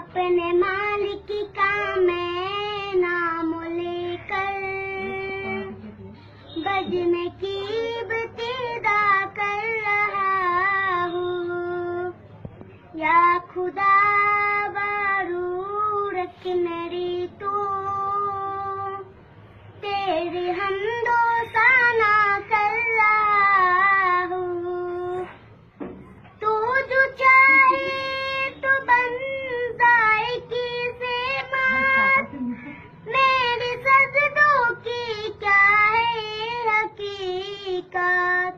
अपने मालिक का मैं नाम लेकर बजने की इब्तिदा कर रहा हूँ। या खुदा बारू रख मेरी तो तेरी हमदो साना कर रहा हूँ। तू जो चाहे तो बन जाएगी से मात, मेरे सजदों की क्या है हकीकत।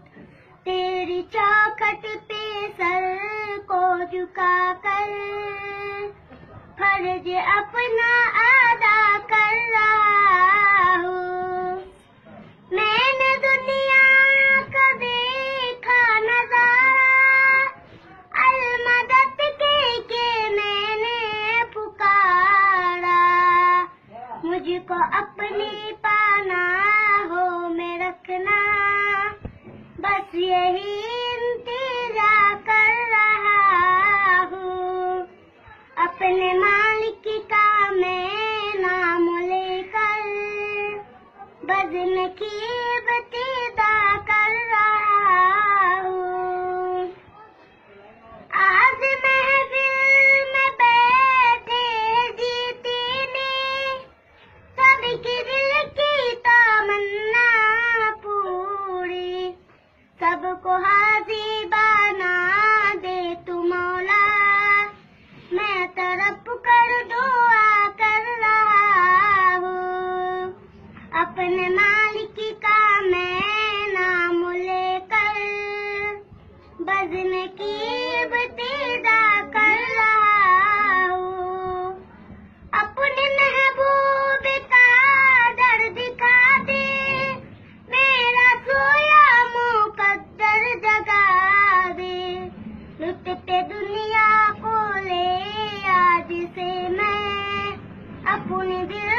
तेरी चौखट पे सर को झुका कर फर्ज अपना अदा कर रहा हूँ। मैंने दुनिया का देखा नजारा, अलमदद के मैंने पुकारा। मुझको अपनी पनाहों में रखना, बस यही इंतजार कर रहा हूँ। अपने मालिक का मैं नाम लेकर बजने की इब्तिदा कर रहा हूँ। आज महफिल में बैठे जीतीने, सबकी दिल की तमन्ना पूरी, सबको हाज़िर बना दे तू मौला। मैं तरफ कर दुआ कर रहा हूँ। अपने मालिक का मैं नाम लेकर बजने की इब्तिदा कर रहा हूँ। अपने महबूब का दर दिखा दे, मेरा सोया मुकद्दर जगा दे। लुटते दुनिया को ले आज से मैं अपने दिल